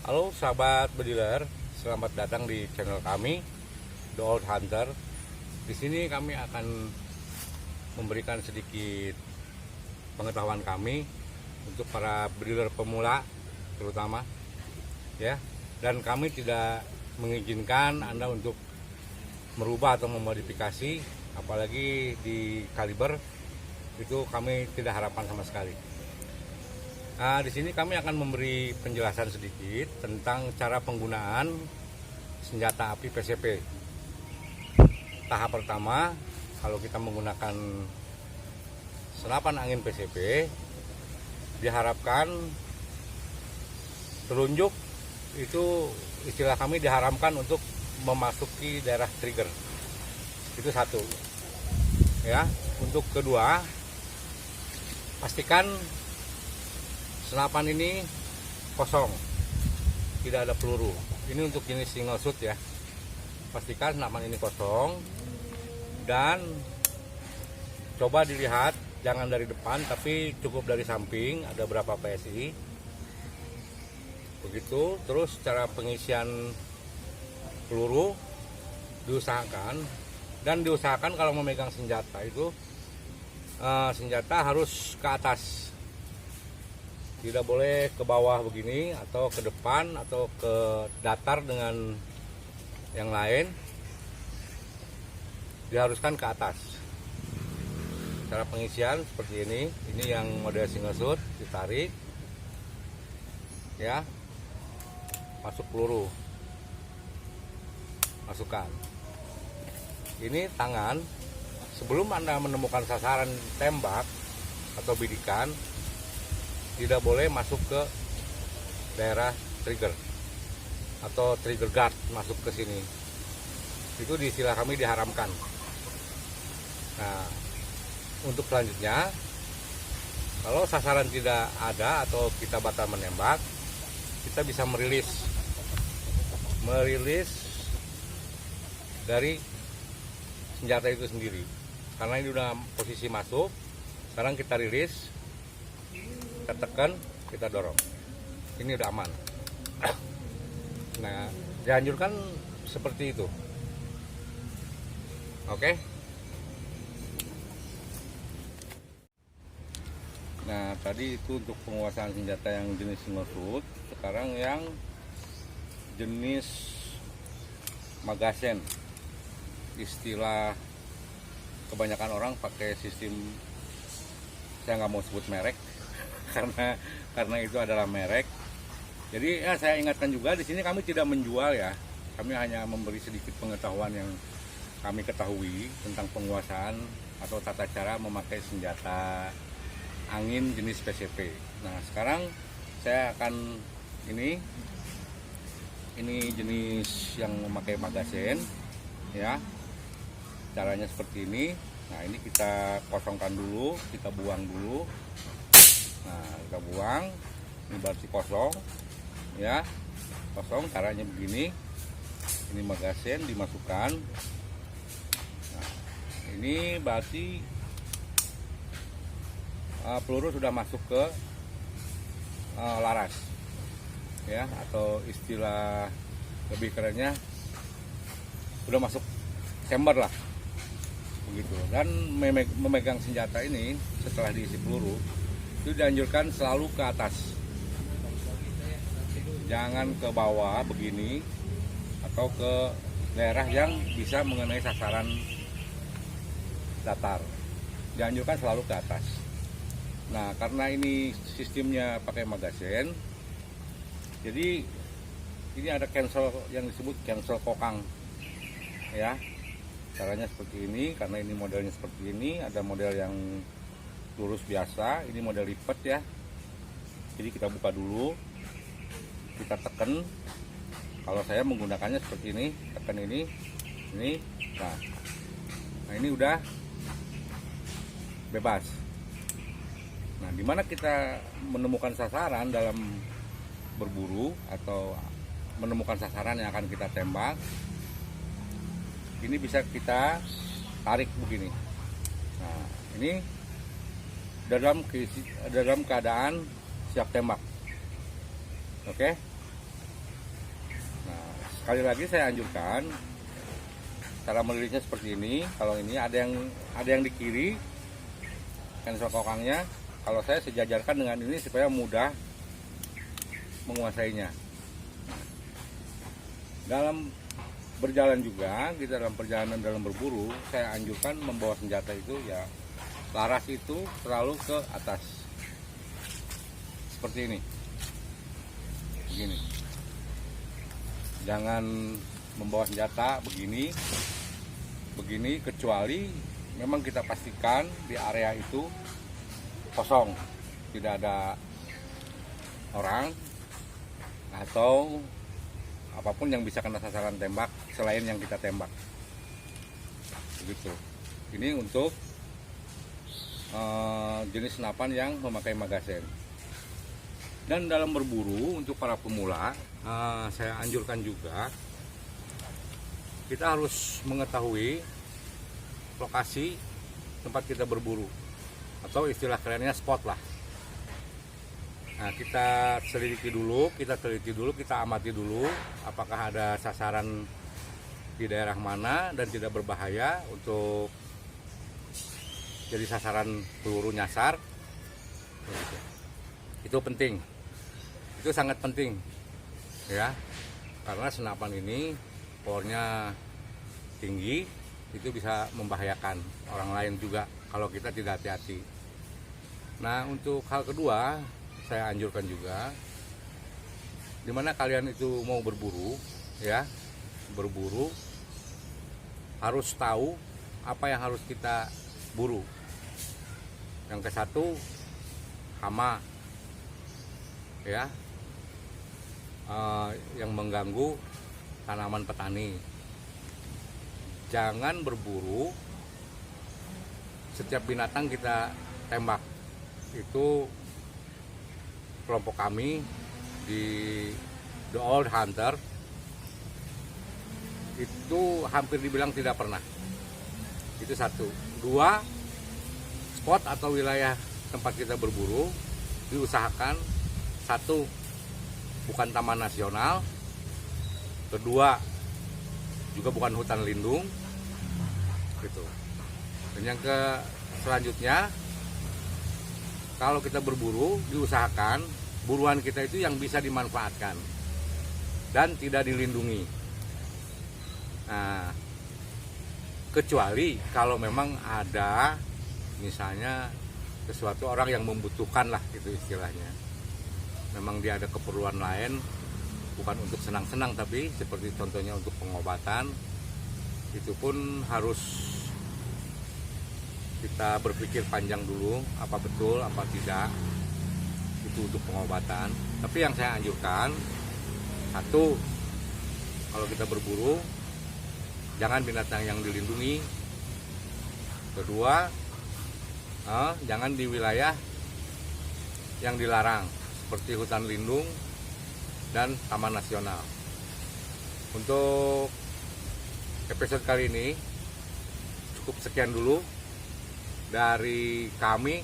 Halo sahabat bediler, selamat datang di channel kami, The Old Hunter. Di sini kami akan memberikan sedikit pengetahuan kami untuk para bediler pemula terutama, ya. Dan kami tidak mengizinkan Anda untuk merubah atau memodifikasi, apalagi di kaliber itu kami tidak harapkan sama sekali. Nah, di sini kami akan memberi penjelasan sedikit tentang cara penggunaan senjata api PCP. Tahap pertama, kalau kita menggunakan senapan angin PCP, diharapkan telunjuk itu istilah kami diharamkan untuk memasuki daerah trigger. Itu satu. Ya, untuk kedua, pastikan senapan ini kosong, tidak ada peluru. Ini untuk jenis single shoot ya. Pastikan senapan ini kosong dan coba dilihat, jangan dari depan tapi cukup dari samping, ada berapa PSI. Begitu. Terus cara pengisian peluru diusahakan, dan diusahakan kalau memegang senjata itu senjata harus ke atas. Tidak boleh ke bawah begini atau ke depan atau ke datar dengan yang lain. Diharuskan ke atas. Cara pengisian seperti ini. Ini yang model single shoot, ditarik. Ya. Masuk peluru. Masukkan. Ini tangan, sebelum Anda menemukan sasaran tembak atau bidikan, tidak boleh masuk ke daerah trigger atau trigger guard, masuk ke sini. Itu di istilah kami diharamkan. Nah, untuk selanjutnya, kalau sasaran tidak ada atau kita batal menembak, kita bisa merilis dari senjata itu sendiri. Karena ini udah posisi masuk, sekarang kita rilis, kita tekan, kita dorong. Ini udah aman. Nah, dianjurkan seperti itu. Oke. Nah, tadi itu untuk penguasaan senjata yang jenis single shoot. Sekarang yang jenis magazen. Istilah kebanyakan orang pakai sistem, saya nggak mau sebut merek karena itu adalah merek. Jadi ya, saya ingatkan juga di sini kami tidak menjual ya. Kami hanya memberi sedikit pengetahuan yang kami ketahui tentang penguasaan atau tata cara memakai senjata angin jenis PCP. Nah, sekarang saya akan ini jenis yang memakai magazen ya. Caranya seperti ini. Nah, ini kita kosongkan dulu, kita buang dulu. Nah, kita buang. Ini berarti kosong ya, kosong. Caranya begini. Ini magazen dimasukkan. Nah, ini berarti peluru sudah masuk ke laras ya, atau istilah lebih kerennya sudah masuk chamber lah begitu. Dan memegang senjata ini setelah diisi peluru itu dianjurkan selalu ke atas, jangan ke bawah begini atau ke daerah yang bisa mengenai sasaran datar. Dianjurkan selalu ke atas. Nah, karena ini sistemnya pakai magazen, jadi ini ada cancel yang disebut cancel kokang ya. Caranya seperti ini, karena ini modelnya seperti ini. Ada model yang lurus biasa, ini model lipat ya. Jadi kita buka dulu, kita tekan. Kalau saya menggunakannya seperti ini, tekan ini. Nah ini udah bebas. Nah, dimana kita menemukan sasaran dalam berburu atau menemukan sasaran yang akan kita tembak, ini bisa kita tarik begini. Nah, ini dalam keadaan siap tembak. Oke. sekali lagi saya anjurkan cara melilitnya seperti ini. Kalau ini ada yang di kiri cancel kokangnya, kalau saya sejajarkan dengan ini supaya mudah menguasainya. Dalam berjalan juga, kita dalam perjalanan dalam berburu, saya anjurkan membawa senjata itu ya laras itu terlalu ke atas seperti ini, begini. Jangan membawa senjata begini kecuali memang kita pastikan di area itu kosong, tidak ada orang atau apapun yang bisa kena sasaran tembak selain yang kita tembak. Begitu. Ini untuk jenis senapan yang memakai magazen. Dan dalam berburu untuk para pemula, saya anjurkan juga kita harus mengetahui lokasi tempat kita berburu, atau istilah kerennya spot lah. Nah, kita selidiki dulu, kita teliti dulu, kita amati dulu apakah ada sasaran di daerah mana dan tidak berbahaya untuk jadi sasaran peluru nyasar. Itu penting, itu sangat penting ya, karena senapan ini powernya tinggi, itu bisa membahayakan orang lain juga kalau kita tidak hati-hati. Nah, untuk hal kedua saya anjurkan juga, dimana kalian itu mau berburu ya, berburu harus tahu apa yang harus kita buru. Yang ke satu, hama ya, yang mengganggu tanaman petani. Jangan berburu setiap binatang kita tembak. Itu kelompok kami di The Old Hunter itu hampir dibilang tidak pernah. Itu satu. Dua, spot atau wilayah tempat kita berburu diusahakan, satu, bukan taman nasional, kedua, juga bukan hutan lindung gitu. Dan yang selanjutnya, kalau kita berburu, diusahakan buruan kita itu yang bisa dimanfaatkan dan tidak dilindungi. Nah, kecuali kalau memang ada misalnya sesuatu orang yang membutuhkan lah, itu istilahnya. Memang dia ada keperluan lain, bukan untuk senang-senang, tapi seperti contohnya untuk pengobatan, itu pun harus kita berpikir panjang dulu, apa betul, apa tidak itu untuk pengobatan. Tapi yang saya anjurkan, satu, kalau kita berburu jangan binatang yang dilindungi. Kedua, jangan di wilayah yang dilarang seperti hutan lindung dan taman nasional. Untuk episode kali ini cukup sekian dulu dari kami,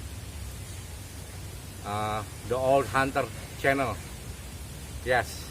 The Old Hunter Channel. Yes.